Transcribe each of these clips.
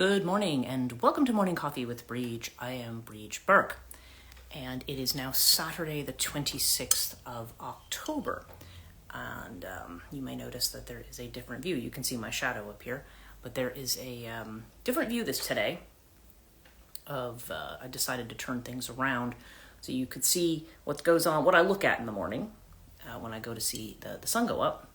Good morning and welcome to Morning Coffee with Brigid. I am Brigid Burke and it is now Saturday the 26th of October and you may notice that there is a different view. You can see my shadow up here, but there is a different view today of I decided to turn things around so you could see what goes on, what I look at in the morning when I go to see the sun go up.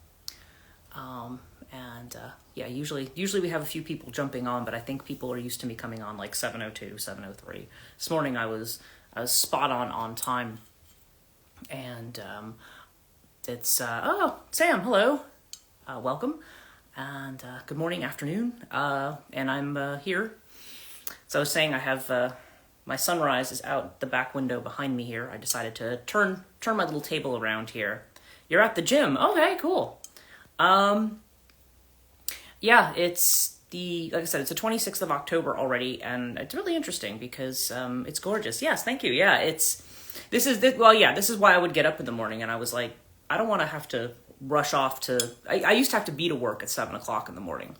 Yeah, usually we have a few people jumping on, but I think people are used to me coming on like 7:02, 7:03. This morning I was spot on time, and it's oh, Sam, hello, welcome, and good morning, afternoon, and I'm here. So I was saying I have my sunrise is out the back window behind me here. I decided to turn my little table around here. You're at the gym, okay, cool. Yeah, it's like I said, it's the 26th of October already, and it's really interesting because it's gorgeous. Yes, thank you. Yeah, this is why I would get up in the morning, and I was like, I don't want to have to rush off to, I used to have to be to work at 7 o'clock in the morning,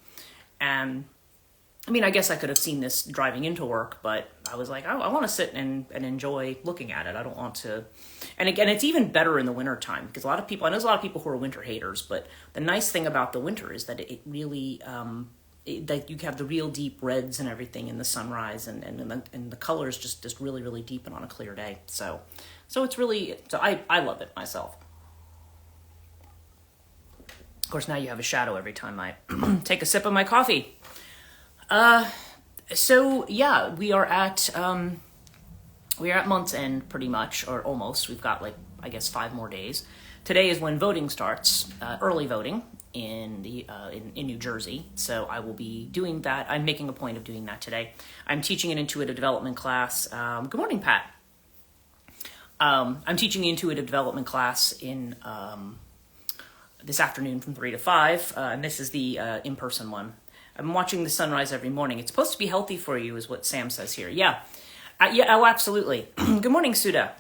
and I mean, I guess I could have seen this driving into work, but I was like, I want to sit and enjoy looking at it. I don't want to, and again, it's even better in the winter time because I know there's a lot of people who are winter haters, but the nice thing about the winter is that it really, that you have the real deep reds and everything in the sunrise, and the colors just really, really deepen on a clear day. So it's really, I love it myself. Of course, now you have a shadow every time I take a sip of my coffee. So yeah, we are at month's end pretty much, or almost. We've got I guess 5 more days. Today is when voting starts, early voting in New Jersey. So I will be doing that. I'm making a point of doing that today. I'm teaching an intuitive development class. Good morning, Pat. I'm teaching an intuitive development class in, this afternoon from 3 to 5. And this is the, in-person one. I'm watching the sunrise every morning. It's supposed to be healthy for you, is what Sam says here. Yeah. Oh, absolutely. Good morning, Suda.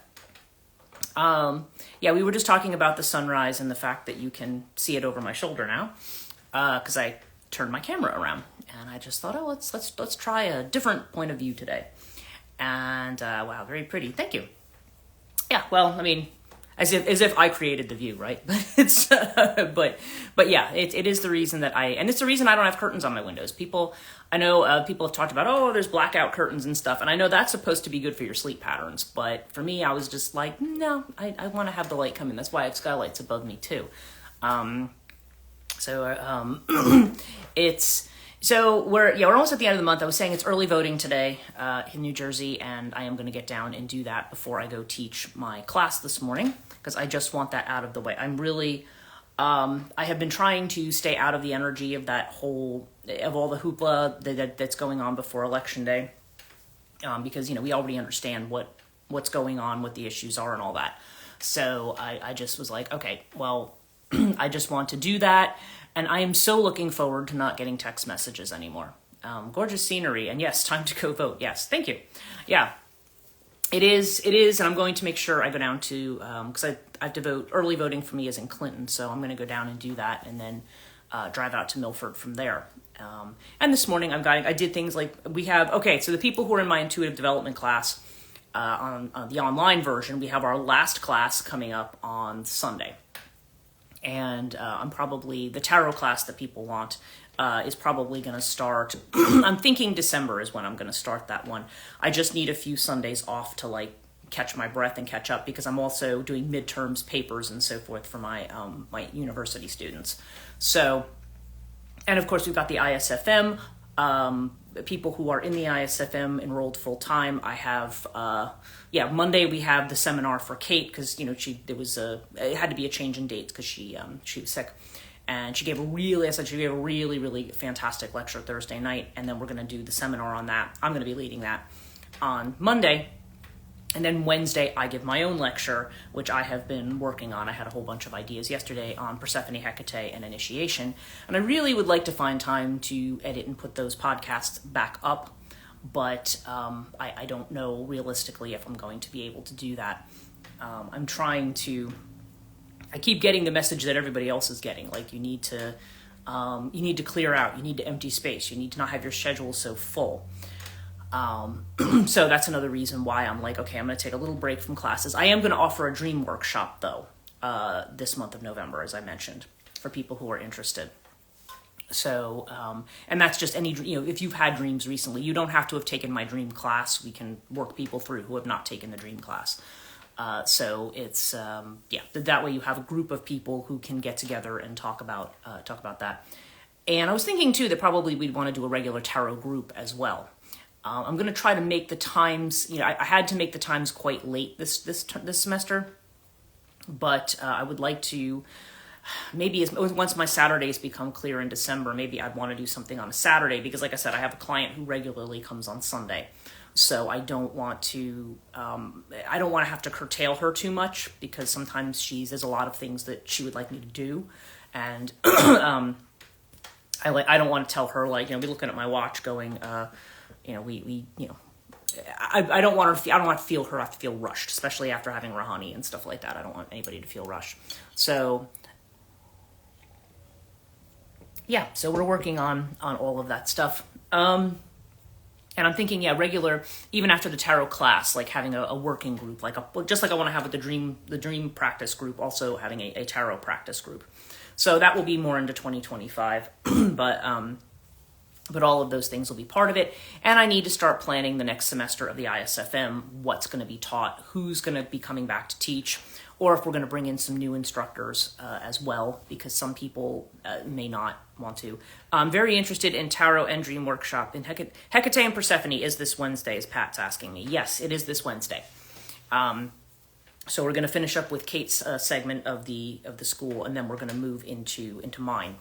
Yeah, we were just talking about the sunrise and the fact that you can see it over my shoulder now, because I turned my camera around, and I just thought, oh, let's try a different point of view today. And wow, very pretty. Thank you. Yeah. Well, I mean, as if I created the view, right? But it's, but yeah, it is the reason that and it's the reason I don't have curtains on my windows. I know people have talked about, oh, there's blackout curtains and stuff, and I know that's supposed to be good for your sleep patterns, but for me, I was just like, no, I want to have the light come in. That's why I have skylights above me too. We're almost at the end of the month. I was saying it's early voting today in New Jersey, and I am going to get down and do that before I go teach my class this morning, because I just want that out of the way. I'm really, I have been trying to stay out of the energy of all the hoopla that's going on before Election Day, because, we already understand what's going on, what the issues are and all that. So I just was like, okay, well, I just want to do that. And I am so looking forward to not getting text messages anymore. Gorgeous scenery. And yes, time to go vote. Yes, thank you. Yeah, it is. And I'm going to make sure I go down to, because I have to vote. Early voting for me is in Clinton. So I'm going to go down and do that and then drive out to Milford from there. And this morning I did things like so the people who are in my intuitive development class on the online version, we have our last class coming up on Sunday. And I'm probably, the tarot class that people want is probably going to start, I'm thinking December is when I'm going to start that one. I just need a few Sundays off to catch my breath and catch up, because I'm also doing midterms, papers, and so forth for my my university students. So, and of course we've got the ISFM, people who are in the ISFM enrolled full time. I have, Monday we have the seminar for Kate, because it had to be a change in dates because she was sick, and she gave a really, really fantastic lecture Thursday night, and then we're going to do the seminar on that. I'm going to be leading that on Monday. And then Wednesday, I give my own lecture, which I have been working on. I had a whole bunch of ideas yesterday on Persephone, Hecate, and initiation. And I really would like to find time to edit and put those podcasts back up. But I don't know realistically if I'm going to be able to do that. I keep getting the message that everybody else is getting. You need to You need to clear out. You need to empty space. You need to not have your schedule so full. So that's another reason why I'm like, okay, I'm going to take a little break from classes. I am going to offer a dream workshop, though, this month of November, as I mentioned, for people who are interested. So, and that's just any, if you've had dreams recently, you don't have to have taken my dream class. We can work people through who have not taken the dream class. So it's, that way you have a group of people who can get together and talk about that. And I was thinking too, that probably we'd want to do a regular tarot group as well. I'm going to try to make the times, I had to make the times quite late this semester, but I would like to, maybe once my Saturdays become clear in December, maybe I'd want to do something on a Saturday, because like I said, I have a client who regularly comes on Sunday. So I don't want to have to curtail her too much, because sometimes there's a lot of things that she would like me to do. And I don't want to tell her, like, be looking at my watch going, I don't want to feel her have to feel rushed, especially after having Rahani and stuff like that. I don't want anybody to feel rushed. So yeah, so we're working on all of that stuff. And I'm thinking, regular, even after the tarot class, like having a working group, just like I want to have with the dream practice group, also having a tarot practice group. So that will be more into 2025, but all of those things will be part of it. And I need to start planning the next semester of the ISFM, what's going to be taught, who's going to be coming back to teach, or if we're going to bring in some new instructors as well, because some people may not want to. I'm very interested in Tarot and Dream Workshop in Hecate and Persephone is this Wednesday, as Pat's asking me. Yes, it is this Wednesday. So we're going to finish up with Kate's segment of the school, and then we're going to move into mine.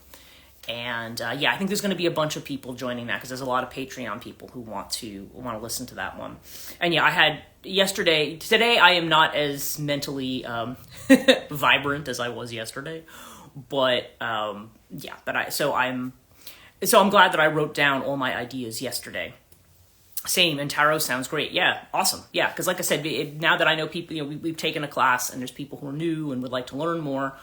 And I think there's going to be a bunch of people joining that, because there's a lot of Patreon people who want to listen to that one. And I had today I am not as mentally vibrant as I was yesterday, but I'm glad that I wrote down all my ideas yesterday. Same, and tarot sounds great. Yeah, awesome. Yeah, because like I said, now that I know people, we've taken a class and there's people who are new and would like to learn more.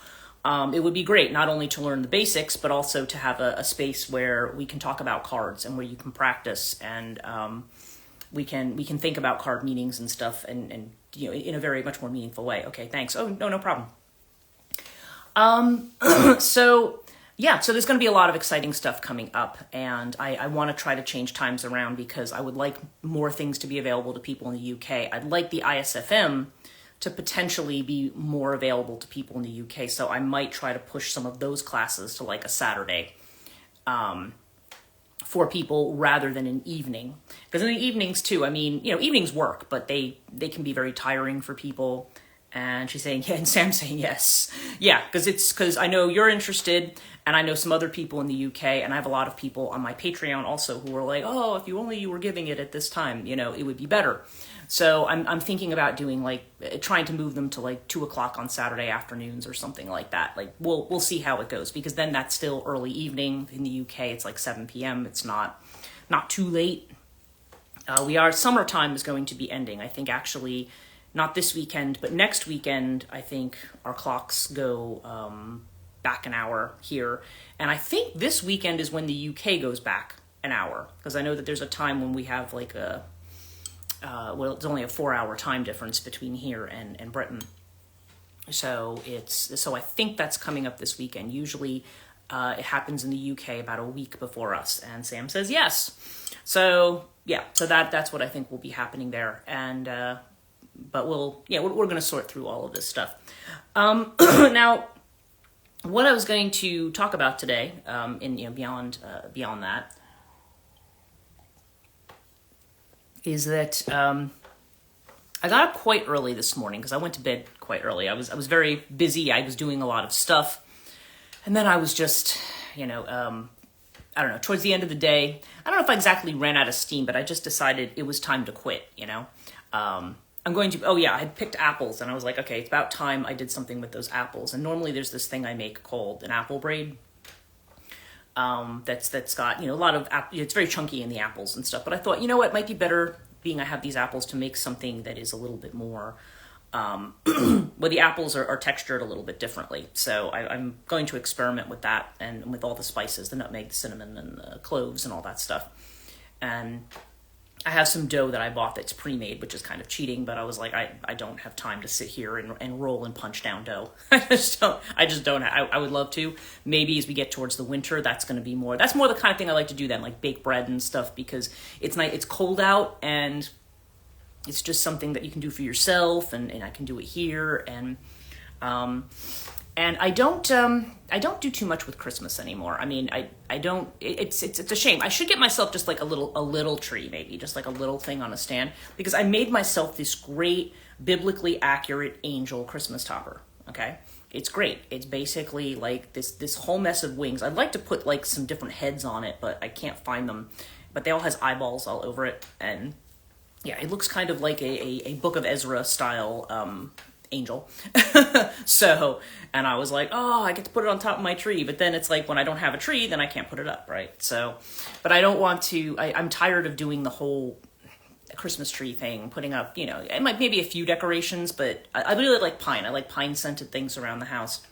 It would be great not only to learn the basics, but also to have a space where we can talk about cards and where you can practice, and we can think about card meanings and stuff, and in a very much more meaningful way. Okay, thanks. Oh, no problem. So there's going to be a lot of exciting stuff coming up, and I want to try to change times around, because I would like more things to be available to people in the UK. I'd like the ISFM to potentially be more available to people in the UK. So I might try to push some of those classes to like a Saturday for people rather than an evening. Because in the evenings too, evenings work, but they can be very tiring for people. And she's saying, yeah, and Sam's saying yes. Yeah, because I know you're interested, and I know some other people in the UK, and I have a lot of people on my Patreon also who are like, oh, if you were giving it at this time, it would be better. So I'm thinking about doing trying to move them to 2:00 on Saturday afternoons or something like that. We'll see how it goes, because then that's still early evening. In the UK, it's 7 p.m. It's not too late. Summertime is going to be ending. I think actually not this weekend, but next weekend, I think our clocks go back an hour here. And I think this weekend is when the UK goes back an hour, because I know that there's a time when we have it's only a 4-hour time difference between here and Britain. So I think that's coming up this weekend. Usually it happens in the UK about a week before us, and Sam says yes. So that's what I think will be happening there. And but we're going to sort through all of this stuff. Now, what I was going to talk about today, beyond that, is that I got up quite early this morning, because I went to bed quite early. I was very busy. I was doing a lot of stuff, and then I was just, I don't know, towards the end of the day, I don't know if I exactly ran out of steam, but I just decided it was time to quit. I had picked apples, and I was like, okay, it's about time I did something with those apples. And normally there's this thing I make called an apple braid. That's got, a lot of, it's very chunky in the apples and stuff, but I thought, it might be better, being I have these apples, to make something that is a little bit more, Well, the apples are textured a little bit differently. So I'm going to experiment with that and with all the spices, the nutmeg, the cinnamon, and the cloves and all that stuff. And I have some dough that I bought that's pre-made, which is kind of cheating, but I was like, I don't have time to sit here and roll and punch down dough. I just don't. I would love to. Maybe as we get towards the winter, that's more the kind of thing I like to do then, like bake bread and stuff, because it's nice, it's cold out, and it's just something that you can do for yourself, and I can do it here, and I don't do too much with Christmas anymore. I mean, I don't. It's a shame. I should get myself just like a little tree, maybe just like a little thing on a stand, because I made myself this great biblically accurate angel Christmas topper. Okay, it's great. It's basically like this whole mess of wings. I'd like to put like some different heads on it, but I can't find them. But they all has eyeballs all over it, and yeah, it looks kind of like a Book of Ezra style angel. So, and I was like, oh, I get to put it on top of my tree. But then it's like, when I don't have a tree, then I can't put it up, right? So, but I don't want to, I'm tired of doing the whole Christmas tree thing, putting up, and like maybe a few decorations, but I really like pine. I like pine scented things around the house,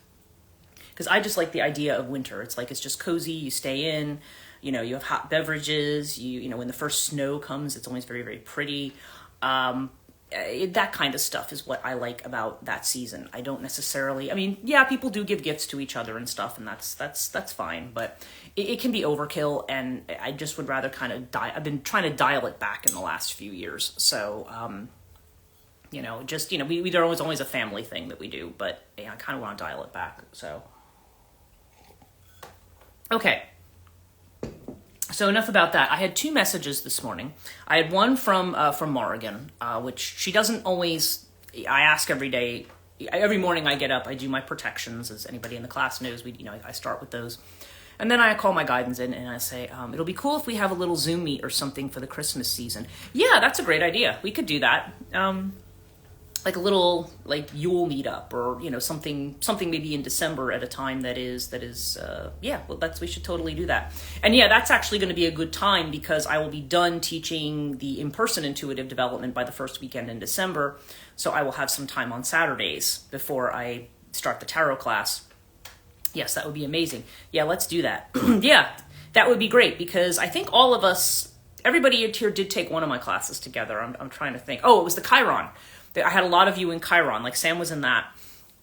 because I just like the idea of winter. It's like, it's just cozy, you stay in, you have hot beverages, when the first snow comes, it's always very, very pretty. That kind of stuff is what I like about that season. I don't necessarily, yeah, people do give gifts to each other and stuff, and that's fine, but it can be overkill, and I just would rather kind of I've been trying to dial it back in the last few years. So, there was always a family thing that we do, but I kind of want to dial it back. So, okay. So enough about that. I had 2 messages this morning. I had one from Morrigan, which she doesn't always. I ask every day. Every morning I get up, I do my protections, as anybody in the class knows. I start with those, and then I call my guidance in and I say, it'll be cool if we have a little Zoom meet or something for the Christmas season. Yeah, that's a great idea. We could do that. Like a little Yule meetup, or something maybe in December at a time that is we should totally do that. And yeah, that's actually going to be a good time, because I will be done teaching the in-person intuitive development by the first weekend in December, so I will have some time on Saturdays before I start the tarot class. Yes, that would be amazing. Yeah, let's do that. Yeah, that would be great, because I think all of us, everybody here did take one of my classes together. I'm trying to think. Oh, it was the Chiron. I had a lot of you in Chiron, like Sam was in that,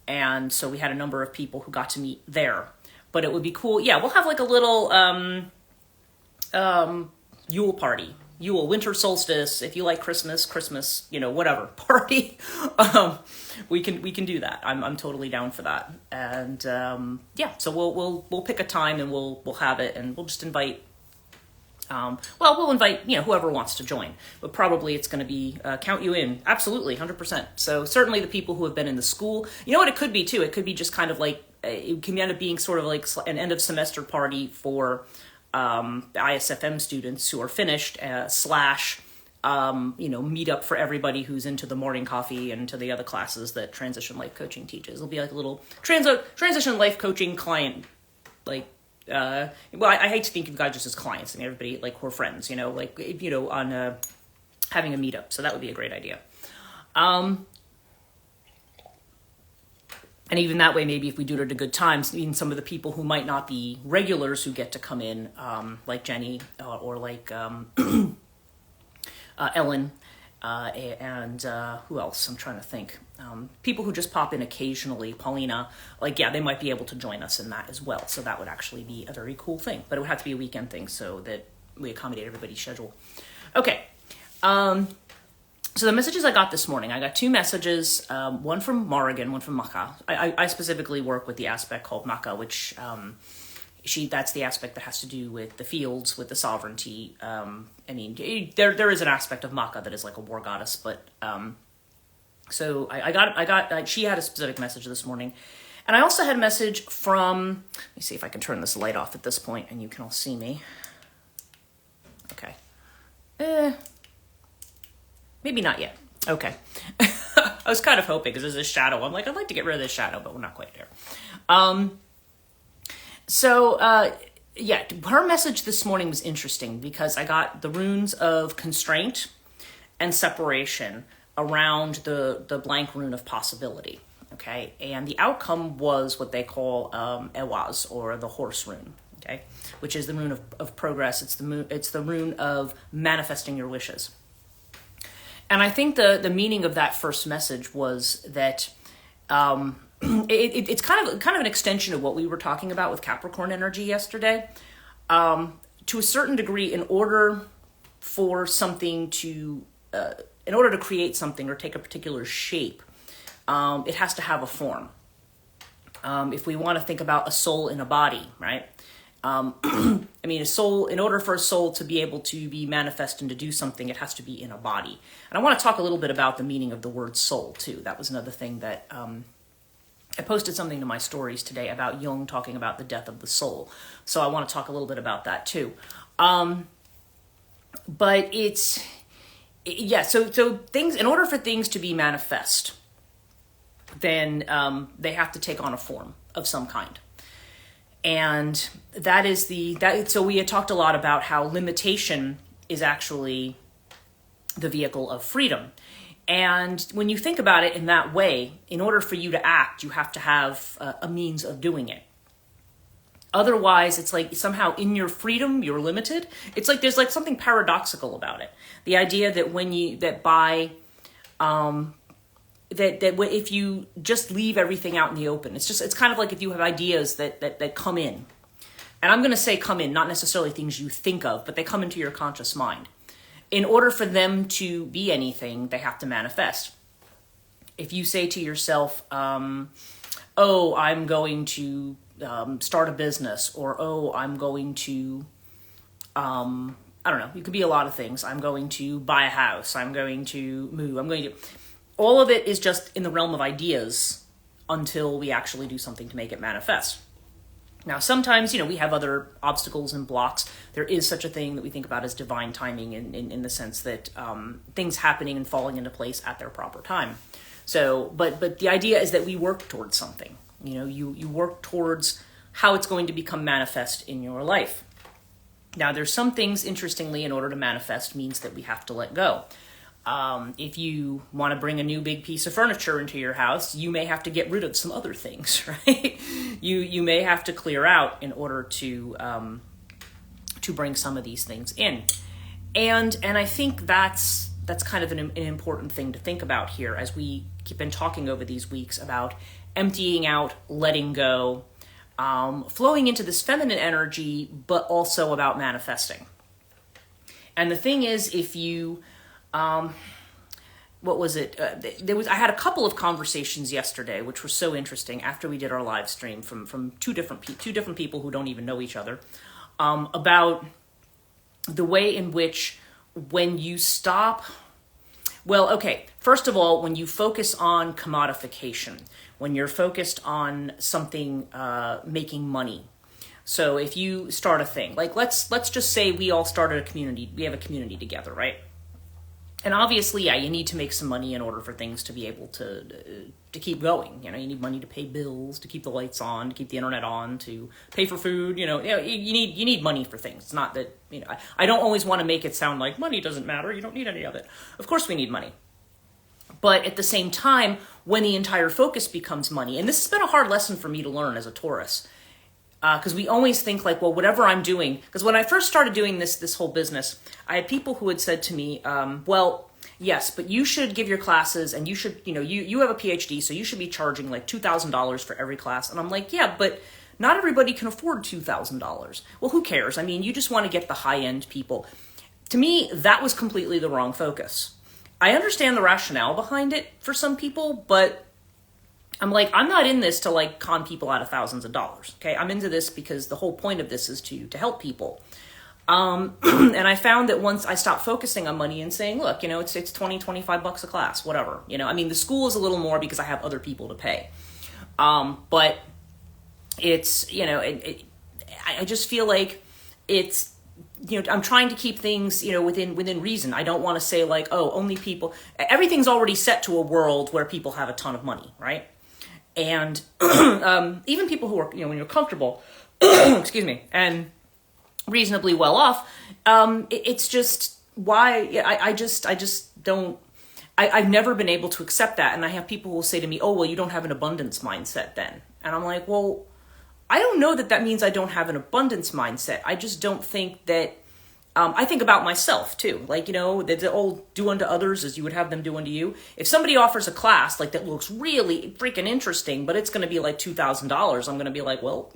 and so we had a number of people who got to meet there. But it would be cool. Yeah, we'll have like a little Yule party, winter solstice. If you like Christmas, whatever party, we can do that. I'm totally down for that. And yeah, so we'll pick a time and we'll have it, and we'll just invite. We'll invite, whoever wants to join, but probably it's going to be, count you in. Absolutely. 100%. So certainly the people who have been in the school, what it could be too. It could be just kind of like, it can end up being sort of like an end of semester party for, the ISFM students who are finished, meet up for everybody who's into the morning coffee and to the other classes that Transition Life Coaching teaches. It'll be like a little Transition Life Coaching client, I hate to think of you guys just as clients. Everybody, we're friends, on having a meetup. So that would be a great idea. And even that way, maybe if we do it at a good time, even some of the people who might not be regulars who get to come in, like Jenny, or like Ellen, and who else? I'm trying to think. People who just pop in occasionally, Paulina, they might be able to join us in that as well. So that would actually be a very cool thing, but it would have to be a weekend thing so that we accommodate everybody's schedule. Okay. So the messages I got this morning, I got 2 messages, one from Morrigan, one from Maka. I specifically work with the aspect called Maka, which, that's the aspect that has to do with the fields, with the sovereignty. There is an aspect of Maka that is like a war goddess, but, so she had a specific message this morning. And I also had a message from, let me see if I can turn this light off at this point and you can all see me. Okay. Maybe not yet. Okay. I was kind of hoping, because there's this shadow. I'm like, I'd like to get rid of this shadow, but we're not quite there. Yeah, her message this morning was interesting, because I got the runes of constraint and separation around the blank rune of possibility. Okay, and the outcome was what they call Ewaz, or the horse rune. Okay, which is the rune of progress. It's the rune of manifesting your wishes. And I think the meaning of that first message was that it's kind of an extension of what we were talking about with Capricorn energy yesterday. To a certain degree, in order to create something or take a particular shape, it has to have a form. If we want to think about a soul in a body, right? A soul, in order for a soul to be able to be manifest and to do something, it has to be in a body. And I want to talk a little bit about the meaning of the word soul, too. That was another thing that I posted something to my stories today about Jung talking about the death of the soul. So I want to talk a little bit about that, too. But so things, in order for things to be manifest, then they have to take on a form of some kind. And so we had talked a lot about how limitation is actually the vehicle of freedom. And when you think about it in that way, in order for you to act, you have to have a means of doing it. Otherwise, it's like somehow in your freedom, you're limited. It's like there's like something paradoxical about it. The idea that if you just leave everything out in the open, it's kind of like if you have ideas that come in. And I'm going to say come in, not necessarily things you think of, but they come into your conscious mind. In order for them to be anything, they have to manifest. If you say to yourself, I'm going to start a business, or I'm going to, I don't know, it could be a lot of things. I'm going to buy a house. I'm going to move. All of it is just in the realm of ideas until we actually do something to make it manifest. Now, sometimes, we have other obstacles and blocks. There is such a thing that we think about as divine timing in the sense that things happening and falling into place at their proper time. So, but the idea is that we work towards something. You work towards how it's going to become manifest in your life. Now, there's some things, interestingly, in order to manifest means that we have to let go. If you want to bring a new big piece of furniture into your house, you may have to get rid of some other things, right? You may have to clear out in order to bring some of these things in. And I think that's kind of an important thing to think about here as we keep been talking over these weeks about emptying out, letting go, flowing into this feminine energy, but also about manifesting. And the thing is, if you what was it? I had a couple of conversations yesterday, which were so interesting after we did our live stream from two different people who don't even know each other, about the way in which when you stop. Well, okay. First of all, when you focus on commodification, when you're focused on something making money. So if you start a thing, like let's just say we all started a community. We have a community together, right? And obviously, you need to make some money in order for things to be able to keep going. You need money to pay bills, to keep the lights on, to keep the internet on, to pay for food. You need money for things. It's not that, I don't always want to make it sound like money doesn't matter. You don't need any of it. Of course we need money. But at the same time, when the entire focus becomes money, and this has been a hard lesson for me to learn as a Taurus, because we always think like, well, whatever I'm doing, because when I first started doing this whole business, I had people who had said to me, well, yes, but you should give your classes and you should, you have a PhD, so you should be charging like $2,000 for every class. And I'm like, yeah, but not everybody can afford $2,000. Well, who cares? You just want to get the high end people. To me, that was completely the wrong focus. I understand the rationale behind it for some people, but I'm like, I'm not in this to like con people out of thousands of dollars. Okay. I'm into this because the whole point of this is to help people. And I found that once I stopped focusing on money and saying, look, it's 20, 25 bucks a class, whatever, the school is a little more because I have other people to pay. But it's, I just feel like it's, I'm trying to keep things, within reason. I don't want to say like, oh, only people, everything's already set to a world where people have a ton of money, right? And even people who are, when you're comfortable, excuse me, and reasonably well off, it's just why I just don't. I've never been able to accept that. And I have people who will say to me, oh, well, you don't have an abundance mindset then. And I'm like, well, I don't know that that means I don't have an abundance mindset. I just don't think that, I think about myself too. Like, the old do unto others as you would have them do unto you. If somebody offers a class like that looks really freaking interesting, but it's going to be like $2,000, I'm going to be like, well,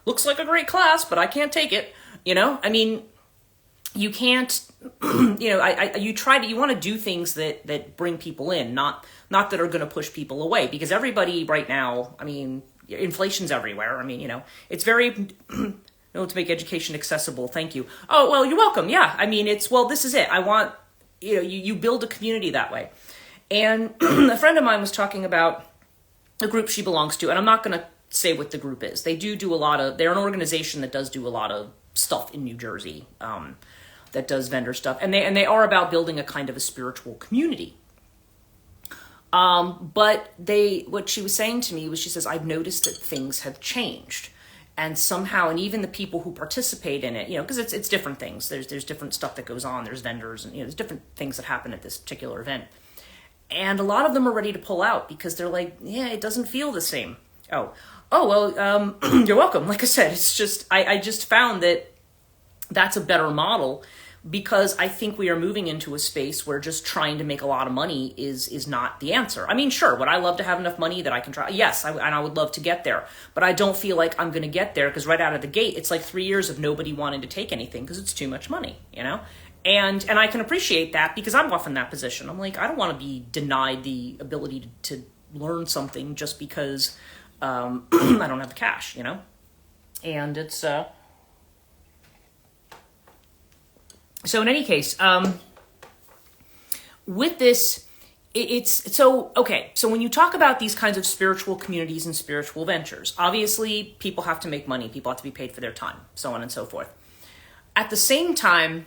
looks like a great class, but I can't take it. I mean, you can't, you want to do things that bring people in, not that are going to push people away, because everybody right now, I mean, inflation's everywhere. I mean, it's very, to make education accessible. Thank you. Oh, well, you're welcome. Yeah. I mean, this is it. I want, you build a community that way. And a friend of mine was talking about a group she belongs to, and I'm not going to say what the group is. They're an organization that does do a lot of stuff in New Jersey, that does vendor stuff. And they are about building a kind of a spiritual community. But what she was saying to me was, she says, I've noticed that things have changed. And somehow, and even the people who participate in it, because it's different things. There's different stuff that goes on. There's vendors, and there's different things that happen at this particular event. And a lot of them are ready to pull out because they're like, yeah, it doesn't feel the same. Oh, well, you're welcome. Like I said, it's just, I just found that that's a better model, because I think we are moving into a space where just trying to make a lot of money is not the answer. I mean, sure, would I love to have enough money that I can try? Yes, and I would love to get there. But I don't feel like I'm going to get there, because right out of the gate, it's like 3 years of nobody wanting to take anything because it's too much money, And I can appreciate that, because I'm often in that position. I'm like, I don't want to be denied the ability to learn something just because I don't have the cash, And it's... So in any case, with this, okay. So when you talk about these kinds of spiritual communities and spiritual ventures, obviously people have to make money, people have to be paid for their time, so on and so forth. At the same time,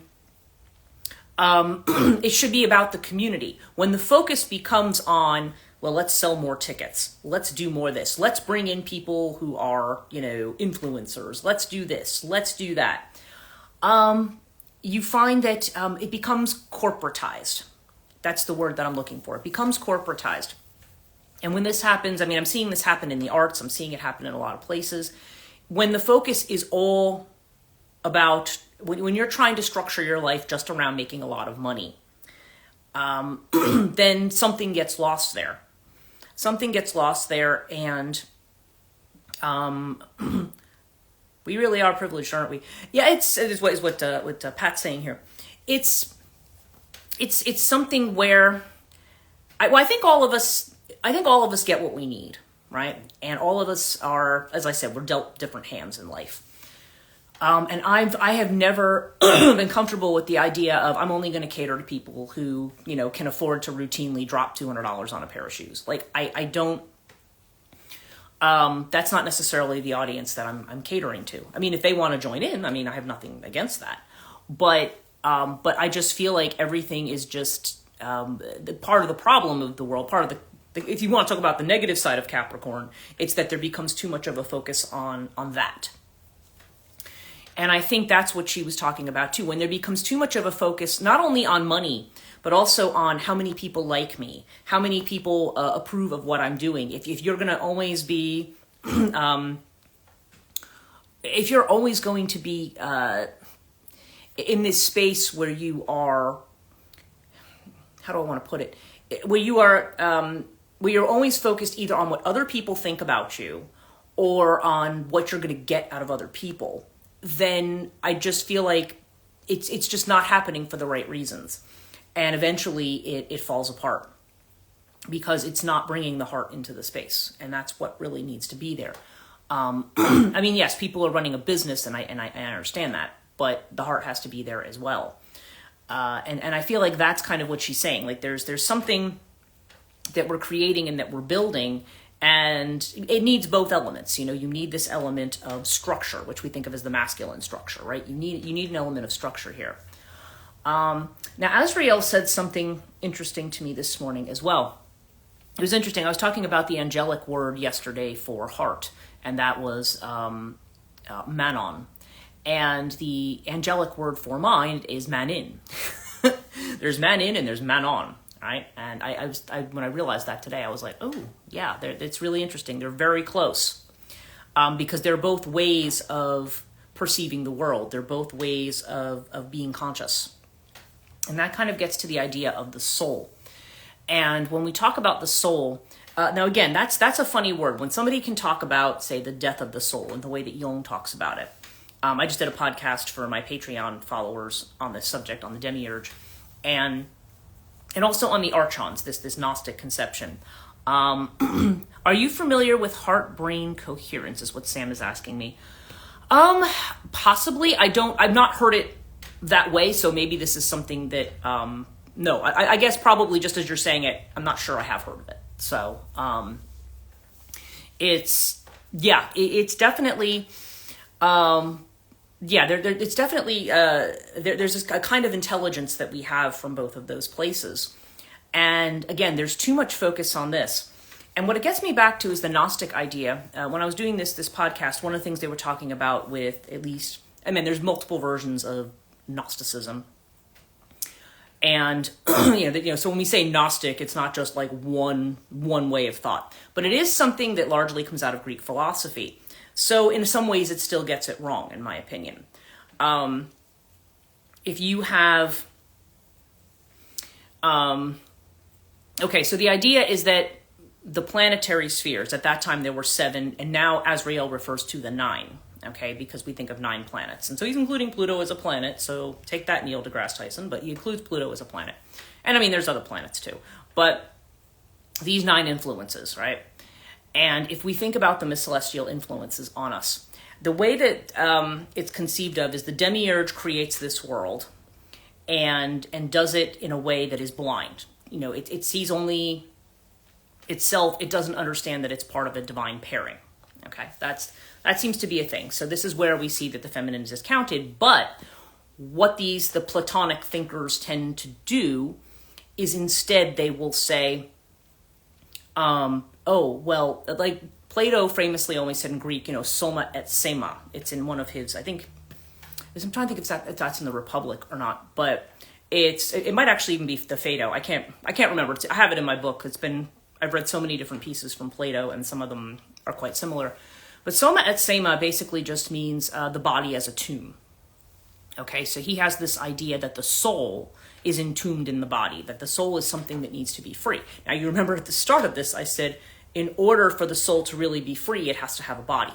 it should be about the community. When the focus becomes on, well, let's sell more tickets, let's do more of this, let's bring in people who are, influencers, let's do this, let's do that. You find that it becomes corporatized. That's the word that I'm looking for. It becomes corporatized. And when this happens, I mean, I'm seeing this happen in the arts. I'm seeing it happen in a lot of places. When the focus is all about, when you're trying to structure your life just around making a lot of money, then something gets lost there. Something gets lost there, and we really are privileged, aren't we? Yeah, it is what Pat's saying here. It's something where I think all of us get what we need, right? And all of us are, as I said, we're dealt different hands in life. And I have never been comfortable with the idea of, I'm only going to cater to people who, can afford to routinely drop $200 on a pair of shoes. Like, I don't. That's not necessarily the audience that I'm catering to. I mean, if they want to join in, I mean, I have nothing against that. But I just feel like everything is just part of the problem of the world. Part of if you want to talk about the negative side of Capricorn, it's that there becomes too much of a focus on that. And I think that's what she was talking about too. When there becomes too much of a focus, not only on money, but also on how many people like me, how many people approve of what I'm doing. If you're going to always be, if you're always going to be in this space where you are, how do I want to put it? Where you're always focused either on what other people think about you or on what you're going to get out of other people, then I just feel like it's just not happening for the right reasons. And eventually it falls apart because it's not bringing the heart into the space. And that's what really needs to be there. I mean, yes, people are running a business and I understand that, but the heart has to be there as well. And I feel like that's kind of what she's saying. Like there's something that we're creating and that we're building, and it needs both elements. You need this element of structure, which we think of as the masculine structure, right? You need an element of structure here. Now, Azrael said something interesting to me this morning as well. It was interesting. I was talking about the angelic word yesterday for heart, and that was manon. And the angelic word for mind is manin. There's manin and there's manon. right? And when I realized that today, I was like, oh, yeah, it's really interesting. They're very close because they're both ways of perceiving the world. They're both ways of being conscious. And that kind of gets to the idea of the soul. And when we talk about the soul, now again, that's a funny word. When somebody can talk about, say, the death of the soul and the way that Jung talks about it. I just did a podcast for my Patreon followers on this subject, on the demiurge, and also on the archons, this Gnostic conception. Are you familiar with heart-brain coherence, is what Sam is asking me. Possibly. I've not heard it that way, so maybe this is something that, no, I guess probably just as you're saying it, I'm not sure I have heard of it. So, it's definitely, it's definitely, there's this a kind of intelligence that we have from both of those places. And again, there's too much focus on this. And what it gets me back to is the Gnostic idea. When I was doing this podcast, one of the things they were talking about with at least, there's multiple versions of Gnosticism. And, so when we say Gnostic, it's not just like one way of thought, but it is something that largely comes out of Greek philosophy. So in some ways, it still gets it wrong, in my opinion. If you have, okay, so the idea is that the planetary spheres, at that time there were 7, and now Azrael refers to the 9, okay, because we think of 9 planets. And so he's including Pluto as a planet, so take that, Neil deGrasse Tyson, but he includes Pluto as a planet. And there's other planets too. But these 9 influences, right? And if we think about them as celestial influences on us, the way that it's conceived of is the demiurge creates this world and does it in a way that is blind. It sees only itself. It doesn't understand that it's part of a divine pairing. Okay, that seems to be a thing. So this is where we see that the feminine is discounted. But what the Platonic thinkers tend to do is instead they will say, like Plato famously always said in Greek, soma et sema. It's in one of his, I'm trying to think if that's in the Republic or not, but it might actually even be the Phaedo. I can't remember. I have it in my book. I've read so many different pieces from Plato, and some of them are quite similar. But soma et sema basically just means the body as a tomb. Okay, so he has this idea that the soul is entombed in the body, that the soul is something that needs to be free. Now, you remember at the start of this, I said, in order for the soul to really be free, it has to have a body,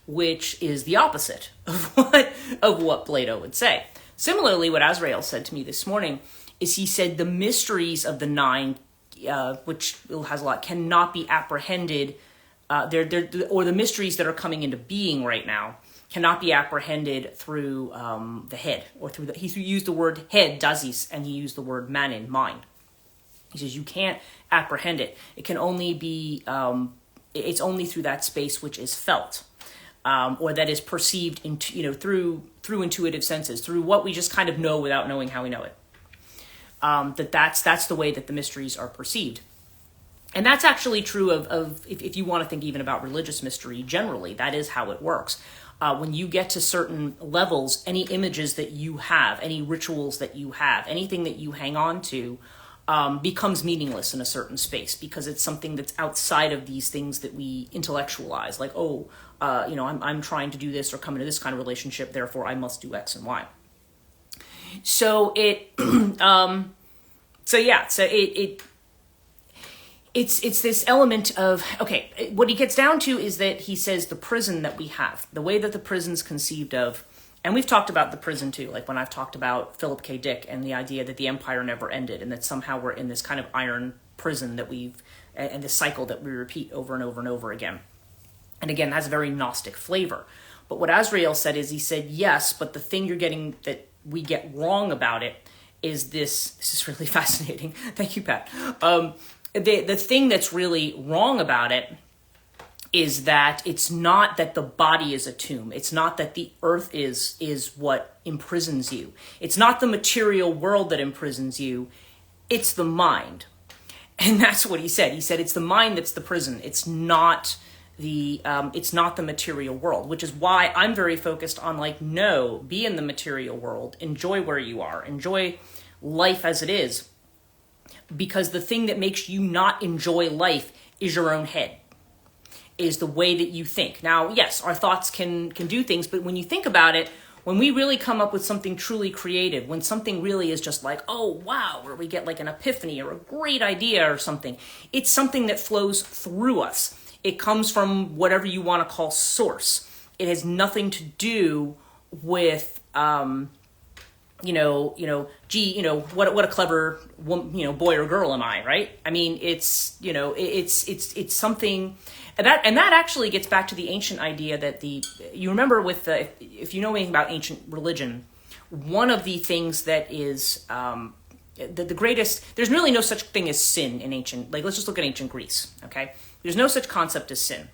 which is the opposite of what Plato would say. Similarly, what Azrael said to me this morning is he said the mysteries of the 9, which has a lot, cannot be apprehended, or the mysteries that are coming into being right now cannot be apprehended through the head, or through he used the word head, dasis, and he used the word manin, mind. He says you can't apprehend it. It can only be, it's only through that space which is felt, or that is perceived through intuitive senses, through what we just kind of know without knowing how we know it. That's the way that the mysteries are perceived. And that's actually true of if you want to think even about religious mystery generally, that is how it works. When you get to certain levels, any images that you have, any rituals that you have, anything that you hang on to becomes meaningless in a certain space because it's something that's outside of these things that we intellectualize. Like, I'm trying to do this or come into this kind of relationship, therefore I must do X and Y. So it's this element of, okay, what he gets down to is that he says the prison that we have, the way that the prison's conceived of, and we've talked about the prison too, like when I've talked about Philip K. Dick and the idea that the empire never ended and that somehow we're in this kind of iron prison that and this cycle that we repeat over and over and over again. And again, that's a very Gnostic flavor. But what Azrael said is, he said, yes, but the thing you're getting that we get wrong about it is this is really fascinating. Thank you, Pat. The thing that's really wrong about it is that it's not that the body is a tomb. It's not that the earth is what imprisons you. It's not the material world that imprisons you. It's the mind. And that's what he said. He said it's the mind that's the prison. It's not the material world, which is why I'm very focused on no, be in the material world. Enjoy where you are. Enjoy life as it is. because the thing that makes you not enjoy life is your own head, is the way that you think. Now, yes, our thoughts can do things, but when you think about it, when we really come up with something truly creative, when something really is just like, oh, wow, or we get like an epiphany or a great idea or something, it's something that flows through us. It comes from whatever you want to call source. It has nothing to do with, what a clever, boy or girl am I, right? I mean, it's something, and that actually gets back to the ancient idea that you remember with if you know anything about ancient religion, one of the things that is the greatest, there's really no such thing as sin in ancient, like let's just look at ancient Greece, okay? There's no such concept as sin.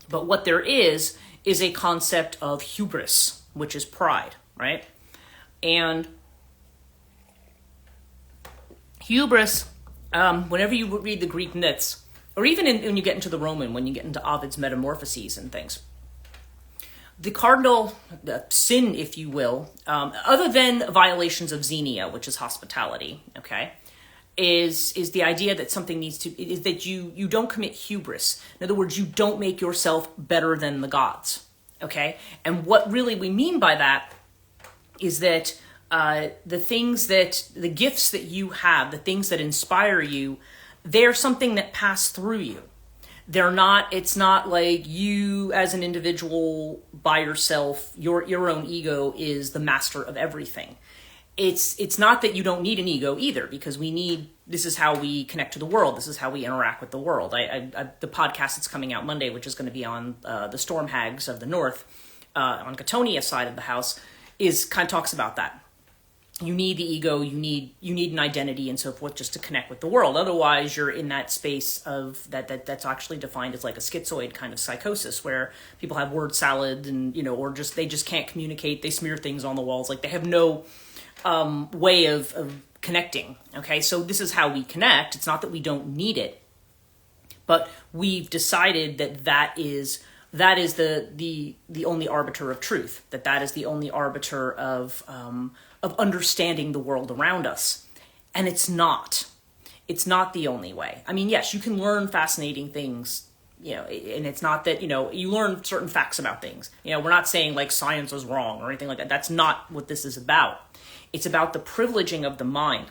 But what there is a concept of hubris, which is pride, right? And hubris, whenever you read the Greek myths, or even when you get into the Roman, when you get into Ovid's Metamorphoses and things, the cardinal sin, if you will, other than violations of xenia, which is hospitality, okay, is the idea that something needs to, is that you don't commit hubris. In other words, you don't make yourself better than the gods, okay? And what really we mean by that is that the gifts that you have, the things that inspire you, they're something that pass through you. It's not like you as an individual by yourself, your own ego is the master of everything. It's not that you don't need an ego either, because this is how we connect to the world. This is how we interact with the world. The podcast that's coming out Monday, which is going to be on the Storm Hags of the North, on Catonia's side of the house, kind of talks about that. You need the ego, you need an identity and so forth just to connect with the world. Otherwise, you're in that space of that's actually defined as like a schizoid kind of psychosis, where people have word salad and or they just can't communicate. They smear things on the walls, like they have no way of connecting. Okay, so this is how we connect. It's not that we don't need it, but we've decided that is the only arbiter of truth. That is the only arbiter of understanding the world around us. And it's not the only way. I mean, yes, you can learn fascinating things, and it's not that, you learn certain facts about things. We're not saying like science is wrong or anything like that. That's not what this is about. It's about the privileging of the mind.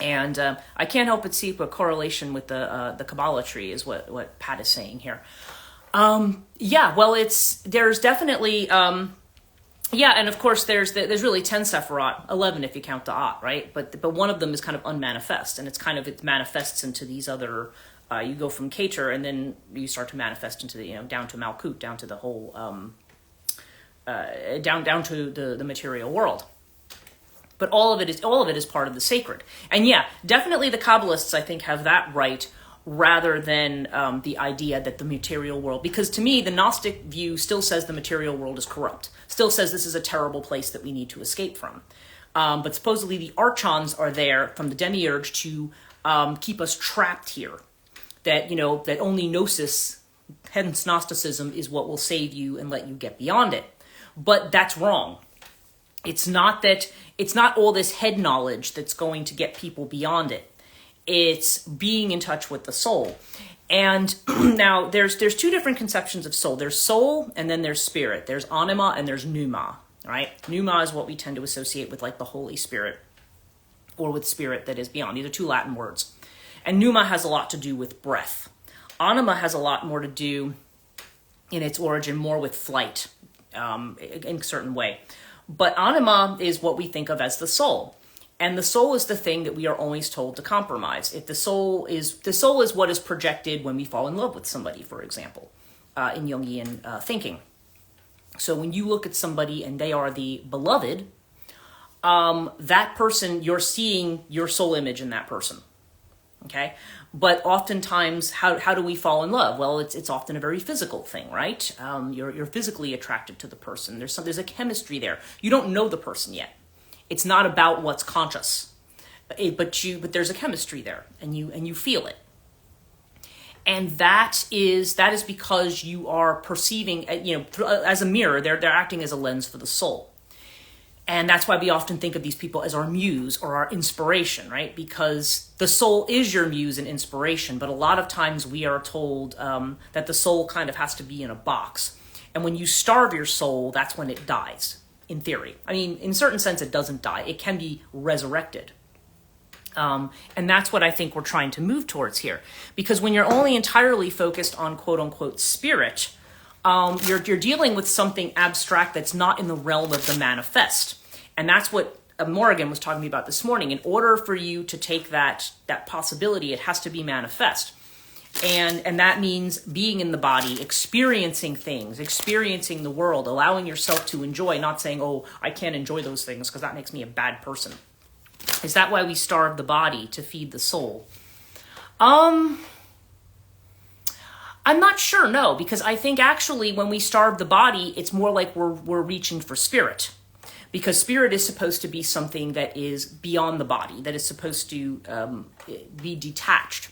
And I can't help but see a correlation with the Kabbalah tree is what Pat is saying here. There's definitely, and of course there's really 10 Sephirot, 11 if you count the Ot, right? But one of them is kind of unmanifest, and it manifests into these other, you go from Keter, and then you start to manifest into the, down to Malkut, down to the whole, down to the material world. But all of it is part of the sacred. And yeah, definitely the Kabbalists, I think, have that right, rather than the idea that the material world, because to me, the Gnostic view still says the material world is corrupt, still says this is a terrible place that we need to escape from. But supposedly the archons are there from the demiurge to keep us trapped here. That, that only gnosis, hence Gnosticism, is what will save you and let you get beyond it. But that's wrong. It's not all this head knowledge that's going to get people beyond it. It's being in touch with the soul. And now there's two different conceptions of soul. There's soul and then there's spirit. There's anima and there's pneuma, right? Pneuma is what we tend to associate with like the Holy Spirit, or with spirit that is beyond. These are two Latin words. And pneuma has a lot to do with breath. Anima has a lot more to do in its origin more with flight in a certain way. But anima is what we think of as the soul. And the soul is the thing that we are always told to compromise. If the soul is what is projected when we fall in love with somebody, for example, in Jungian thinking. So when you look at somebody and they are the beloved, that person, you're seeing your soul image in that person. Okay? But oftentimes, how do we fall in love? Well, it's often a very physical thing, right? You're physically attracted to the person. There's a chemistry there. You don't know the person yet. It's not about what's conscious, but there's a chemistry there, and you feel it. And that is because you are perceiving, as a mirror. They're acting as a lens for the soul. And that's why we often think of these people as our muse or our inspiration, right? Because the soul is your muse and inspiration, but a lot of times we are told that the soul kind of has to be in a box. And when you starve your soul, that's when it dies, in theory. I mean, in a certain sense, it doesn't die. It can be resurrected. And that's what I think we're trying to move towards here. Because when you're only entirely focused on quote-unquote spirit, you're dealing with something abstract that's not in the realm of the manifest. And that's what Morrigan was talking about this morning. In order for you to take that possibility, it has to be manifest. And that means being in the body, experiencing things, experiencing the world, allowing yourself to enjoy, not saying, oh, I can't enjoy those things because that makes me a bad person. Is that why we starve the body to feed the soul? I'm not sure, no, because I think actually when we starve the body, it's more like we're reaching for spirit. Because spirit is supposed to be something that is beyond the body, that is supposed to be detached.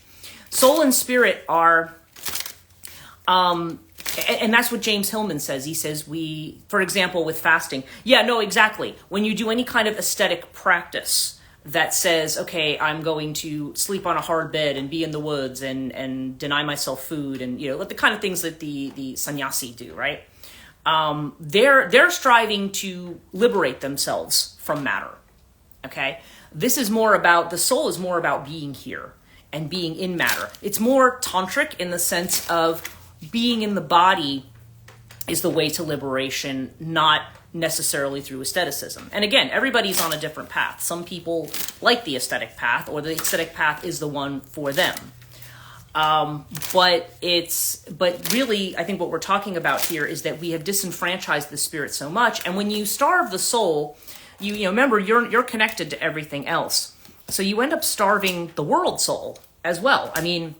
Soul and spirit are, and that's what James Hillman says. He says for example, with fasting. Yeah, no, exactly. When you do any kind of aesthetic practice that says, okay, I'm going to sleep on a hard bed and be in the woods and deny myself food and, the kind of things that the sannyasi do, right? They're striving to liberate themselves from matter, okay? This is more about, the soul is more about being here and being in matter. It's more tantric in the sense of being in the body is the way to liberation, not necessarily through aestheticism. And again, everybody's on a different path. Some people like the aesthetic path, or the aesthetic path is the one for them. But really, I think what we're talking about here is that we have disenfranchised the spirit so much. And when you starve the soul, you remember you're connected to everything else. So you end up starving the world soul as well. I mean,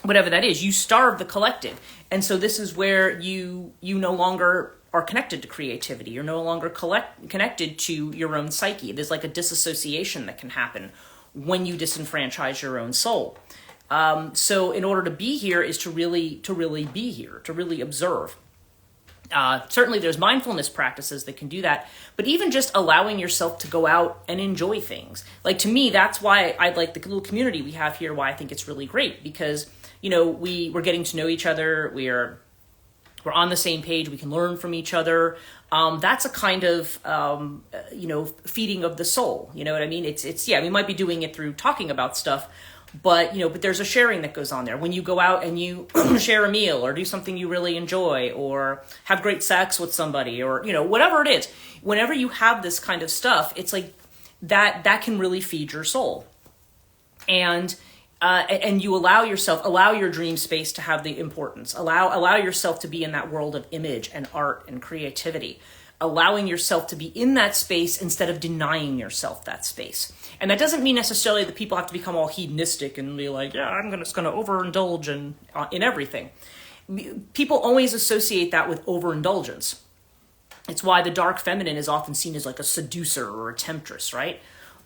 whatever that is, you starve the collective. And so this is where you no longer are connected to creativity. You're no longer connected to your own psyche. There's like a disassociation that can happen when you disenfranchise your own soul. So in order to be here is to really be here, to really observe. Certainly there's mindfulness practices that can do that, but even just allowing yourself to go out and enjoy things. Like, to me, that's why I like the little community we have here, why I think it's really great, because, we're getting to know each other. We're on the same page. We can learn from each other. That's a kind of, feeding of the soul. You know what I mean? It's we might be doing it through talking about stuff, but there's a sharing that goes on there. When you go out and you share a meal or do something you really enjoy or have great sex with somebody or, whatever it is, whenever you have this kind of stuff, it's like that can really feed your soul. And you allow your dream space to have the importance. Allow yourself to be in that world of image and art and creativity. Allowing yourself to be in that space instead of denying yourself that space. And that doesn't mean necessarily that people have to become all hedonistic and be like, yeah, I'm just going to overindulge in everything. People always associate that with overindulgence. It's why the dark feminine is often seen as like a seducer or a temptress, right?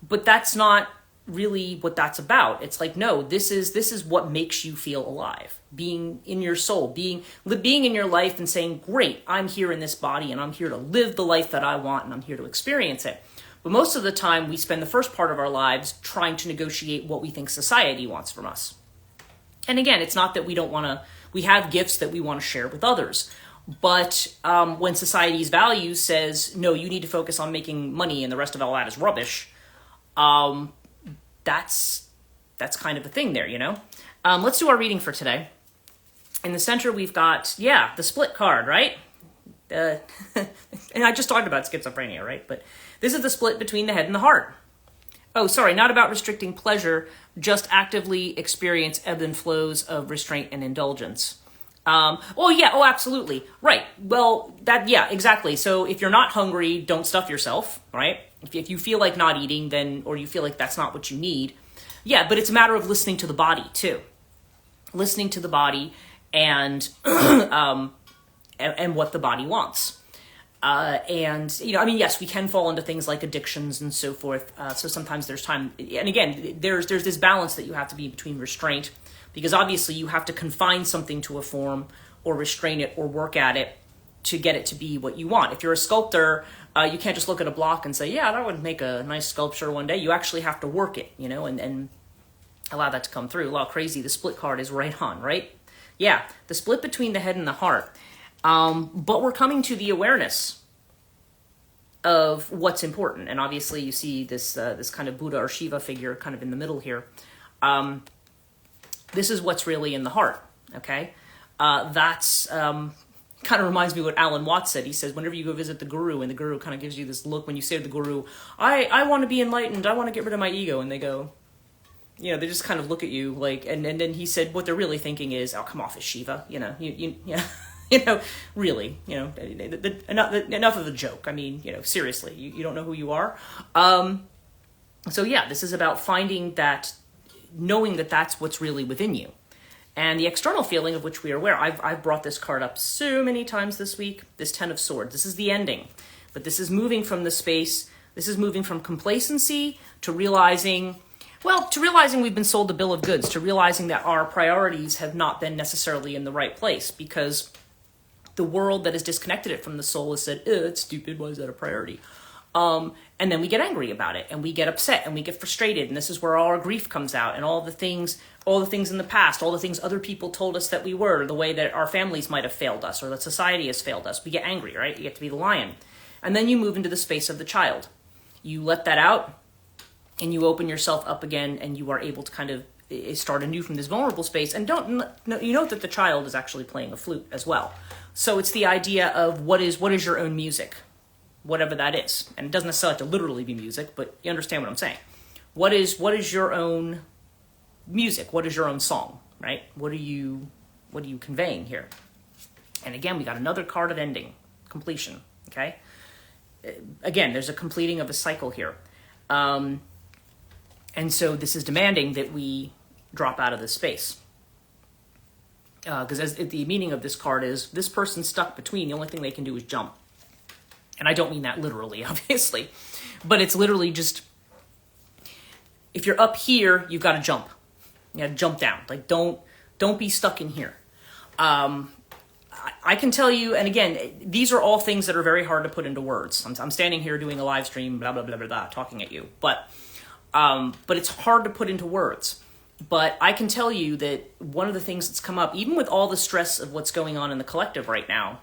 But that's not really what that's about. It's like, no, this is what makes you feel alive. Being in your soul, being in your life and saying, great, I'm here in this body and I'm here to live the life that I want and I'm here to experience it. But most of the time we spend the first part of our lives trying to negotiate what we think society wants from us. And again, it's not that we have gifts that we want to share with others. But when society's values says, no, you need to focus on making money and the rest of all that is rubbish, that's kind of the thing there, Let's do our reading for today. In the center, we've got, the split card, right? And I just talked about schizophrenia, right? But this is the split between the head and the heart. Oh, sorry, not about restricting pleasure, just actively experience ebb and flows of restraint and indulgence. Absolutely. Right. Well, exactly. So if you're not hungry, don't stuff yourself, right? If you feel like not eating, or you feel like that's not what you need. Yeah, but it's a matter of listening to the body too. Listening to the body and what the body wants. Yes, we can fall into things like addictions and so forth. So sometimes there's time. And again, there's this balance that you have to be between restraint, because obviously you have to confine something to a form or restrain it or work at it to get it to be what you want. If you're a sculptor, you can't just look at a block and say, yeah, that would make a nice sculpture one day. You actually have to work it, you know, and allow that to come through. Wow, crazy. The split card is right on, right? Yeah, the split between the head and the heart. But we're coming to the awareness of what's important. And obviously you see this this kind of Buddha or Shiva figure kind of in the middle here. This is what's really in the heart, okay? That's kind of reminds me of what Alan Watts said. He says, whenever you go visit the guru, and the guru kind of gives you this look when you say to the guru, I want to be enlightened, I want to get rid of my ego, and they go, you know, they just kind of look at you like, and then he said, what they're really thinking is, oh, come off it, Shiva, you know, you know, really, you know, enough of the joke. I mean, you know, seriously, you don't know who you are. So yeah, this is about finding that, knowing that that's what's really within you. And the external feeling of which we are aware. I've brought this card up so many times this week, this Ten of Swords. This is the ending, but this is moving from the space, this is moving from complacency to realizing, well, to realizing we've been sold the bill of goods, to realizing that our priorities have not been necessarily in the right place, because the world that has disconnected it from the soul has said, it's stupid, why is that a priority? And then we get angry about it, and we get upset, and we get frustrated, and this is where all our grief comes out, and all the things in the past, all the things other people told us that we were, the way that our families might have failed us, or that society has failed us. We get angry, right? You get to be the lion. And then you move into the space of the child. You let that out, and you open yourself up again, and you are able to kind of start anew from this vulnerable space. And you note that the child is actually playing a flute as well. So it's the idea of what is your own music, whatever that is. And it doesn't necessarily have to literally be music, but you understand what I'm saying. What is your own music? What is your own song, right? What are you conveying here? And again, we got another card of ending, completion, okay? Again, there's a completing of a cycle here. And so this is demanding that we drop out of this space. Because the meaning of this card is, this person's stuck between, the only thing they can do is jump. And I don't mean that literally, obviously. But it's literally just, if you're up here, you've got to jump. You got to jump down. Like, don't be stuck in here. I can tell you, and again, these are all things that are very hard to put into words. I'm standing here doing a live stream, blah, blah, blah, blah, blah, talking at you. But it's hard to put into words. But I can tell you that one of the things that's come up, even with all the stress of what's going on in the collective right now,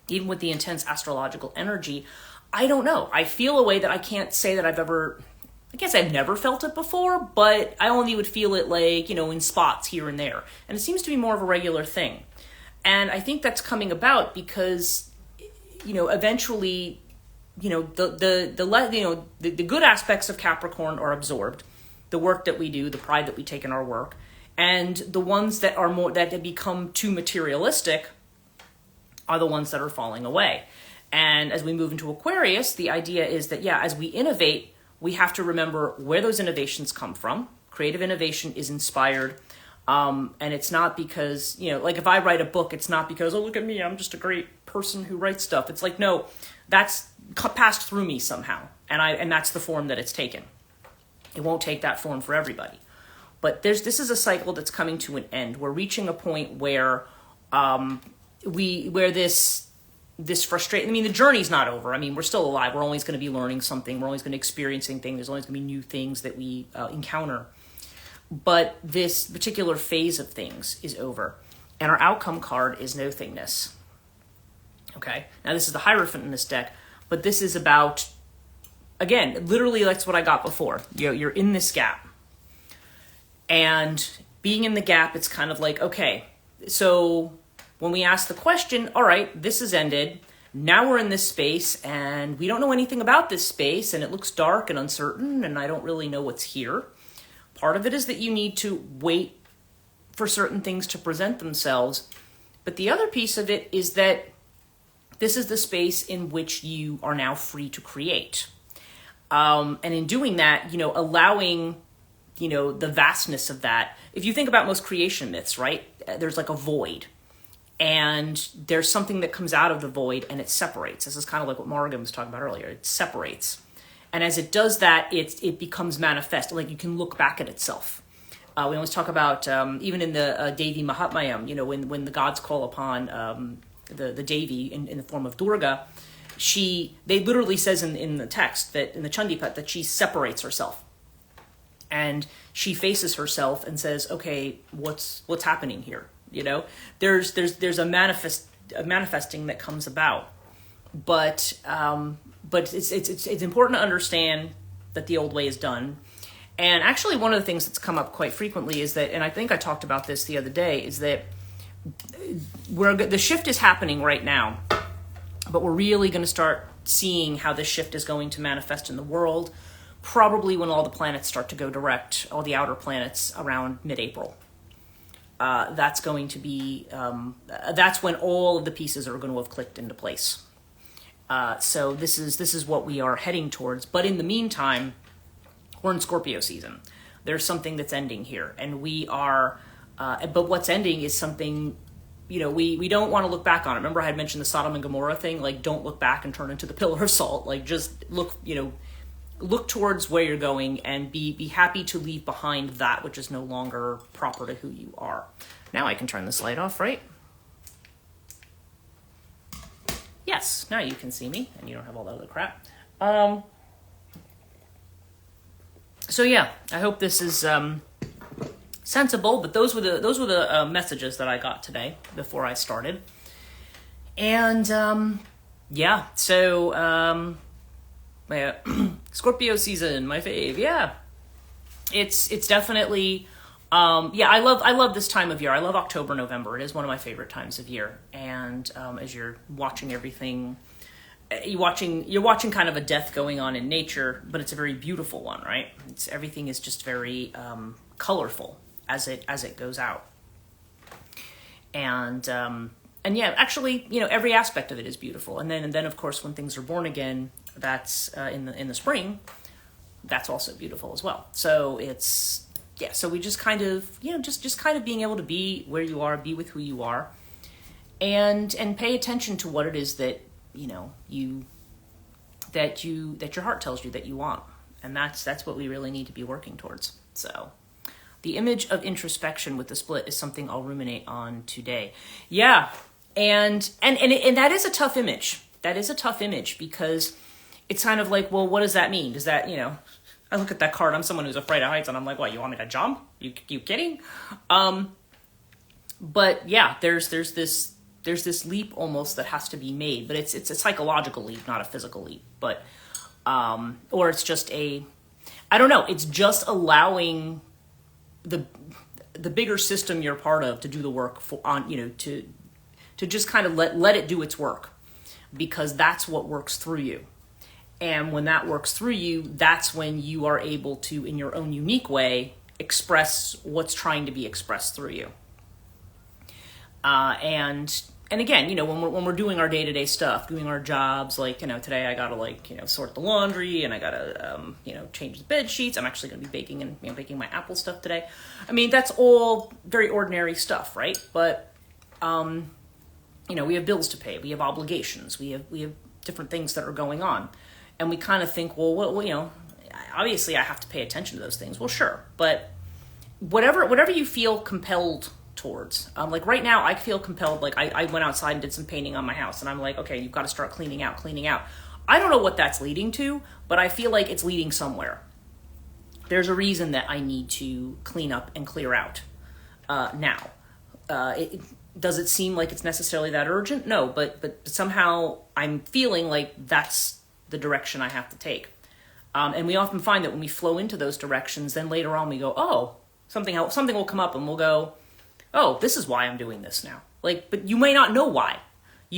even with the intense astrological energy, I don't know. I feel a way that I can't say that I guess I've never felt it before, but I only would feel it like, you know, in spots here and there. And it seems to be more of a regular thing. And I think that's coming about because, you know, eventually, you know, the good aspects of Capricorn are absorbed. The work that we do, the pride that we take in our work, and the ones that are more, that have become too materialistic are the ones that are falling away. And as we move into Aquarius, the idea is that, yeah, as we innovate, we have to remember where those innovations come from. Creative innovation is inspired. And it's not because, you know, like if I write a book, it's not because, oh, look at me, I'm just a great person who writes stuff. It's like, no, that's passed through me somehow. And that's the form that it's taken. It won't take that form for everybody. But this is a cycle that's coming to an end. We're reaching a point where this frustration, I mean, the journey's not over. I mean, we're still alive. We're always going to be learning something. We're always going to be experiencing things. There's always going to be new things that we encounter. But this particular phase of things is over. And our outcome card is nothingness. Okay? Now, this is the Hierophant in this deck, but this is about, again, literally that's what I got before. You're in this gap. And being in the gap, it's kind of like, okay, so when we ask the question, all right, this has ended. Now we're in this space and we don't know anything about this space and it looks dark and uncertain and I don't really know what's here. Part of it is that you need to wait for certain things to present themselves. But the other piece of it is that this is the space in which you are now free to create. And in doing that, you know, allowing, you know, the vastness of that. If you think about most creation myths, right? There's like a void. And there's something that comes out of the void and it separates. This is kind of like what Morgan was talking about earlier. It separates. And as it does that, it becomes manifest. Like you can look back at itself. We always talk about, even in the Devi Mahatmayam, you know, when the gods call upon the Devi in the form of Durga, they literally says in the text that in the Chandipat that she separates herself. And she faces herself and says, okay, what's happening here? You know, there's a manifesting that comes about, but it's important to understand that the old way is done. And actually, one of the things that's come up quite frequently is that, and I think I talked about this the other day, is that the shift is happening right now, but we're really going to start seeing how this shift is going to manifest in the world, probably when all the planets start to go direct, all the outer planets around mid-April. That's going to be, that's when all of the pieces are going to have clicked into place. So this is what we are heading towards. But in the meantime, we're in Scorpio season. There's something that's ending here. And we are, but what's ending is something, you know, we don't want to look back on it. Remember I had mentioned the Sodom and Gomorrah thing? Like, don't look back and turn into the pillar of salt. Like, just look, you know, look towards where you're going and be happy to leave behind that which is no longer proper to who you are. Now I can turn this light off, right? Yes, now you can see me and you don't have all that other crap. So yeah, I hope this is sensible, but those were the messages that I got today before I started. And yeah, so Scorpio season, my fave. Yeah, it's definitely yeah. I love this time of year. I love October, November. It is one of my favorite times of year. And as you're watching everything, you're watching kind of a death going on in nature, but it's a very beautiful one, right? Everything is just very colorful as it goes out. And yeah, actually, you know, every aspect of it is beautiful. And then of course, when things are born again, that's in the spring, that's also beautiful as well. So it's, yeah, so we just kind of, you know, just kind of being able to be where you are, be with who you are, and pay attention to what it is that, you know, that your heart tells you that you want. And that's what we really need to be working towards. So the image of introspection with the split is something I'll ruminate on today. Yeah. And that is a tough image. That is a tough image because it's kind of like, well, what does that mean? Does that, you know, I look at that card, I'm someone who's afraid of heights, and I'm like, what, you want me to jump? You kidding? But yeah, there's this leap almost that has to be made, but it's a psychological leap, not a physical leap. But or it's just I don't know, it's just allowing the bigger system you're part of to do the work to just kind of let it do its work, because that's what works through you. And when that works through you, that's when you are able to, in your own unique way, express what's trying to be expressed through you. And again, you know, when we're doing our day-to-day stuff, doing our jobs, like, you know, today I gotta, like, you know, sort the laundry, and I gotta, you know, change the bed sheets. I'm actually gonna be baking my Apple stuff today. I mean, that's all very ordinary stuff, right? But, you know, we have bills to pay, we have obligations, we have different things that are going on. And we kind of think, well, you know, obviously I have to pay attention to those things. Well, sure. But whatever you feel compelled towards, like right now I feel compelled, like I went outside and did some painting on my house, and I'm like, okay, you've got to start cleaning out. I don't know what that's leading to, but I feel like it's leading somewhere. There's a reason that I need to clean up and clear out now. Does it seem like it's necessarily that urgent? No, but somehow I'm feeling like that's the direction I have to take. And we often find that when we flow into those directions, then later on we go, oh, something will come up and we'll go, oh, this is why I'm doing this now. Like, but you may not know why,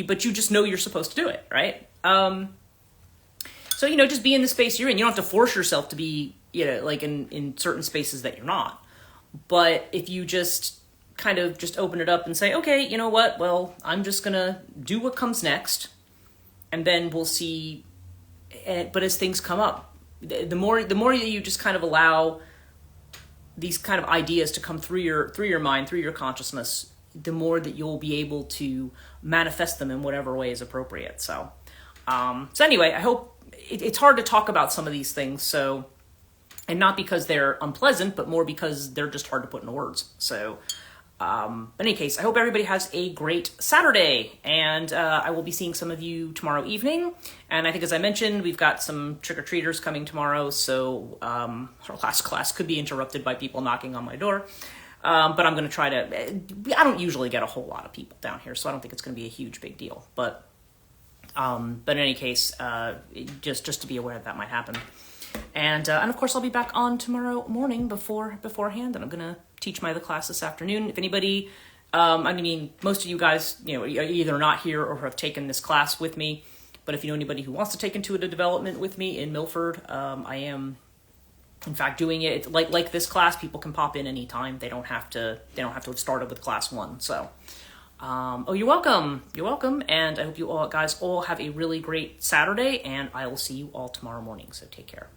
but you just know you're supposed to do it, right? So, you know, just be in the space you're in. You don't have to force yourself to be, you know, like in certain spaces that you're not. But if you just kind of just open it up and say, okay, you know what? Well, I'm just going to do what comes next, and then we'll see. But as things come up, the more that you just kind of allow these kind of ideas to come through your mind, through your consciousness, the more that you'll be able to manifest them in whatever way is appropriate. So anyway, I hope it's hard to talk about some of these things. So, and not because they're unpleasant, but more because they're just hard to put into words. So, in any case, I hope everybody has a great Saturday, and I will be seeing some of you tomorrow evening. And I think, as I mentioned, we've got some trick-or-treaters coming tomorrow, so our last class could be interrupted by people knocking on my door. But I'm going to try to, I don't usually get a whole lot of people down here, so I don't think it's going to be a huge big deal. But in any case, just to be aware that might happen. And of course, I'll be back on tomorrow morning beforehand, and I'm going to teach my other class this afternoon. If anybody, I mean, most of you guys, you know, are either not here or have taken this class with me. But if you know anybody who wants to take intuitive development with me in Milford, I am, in fact, doing it like this class. People can pop in anytime. They don't have to have started with class 1. So, oh, you're welcome. You're welcome. And I hope you all guys all have a really great Saturday, and I will see you all tomorrow morning. So take care.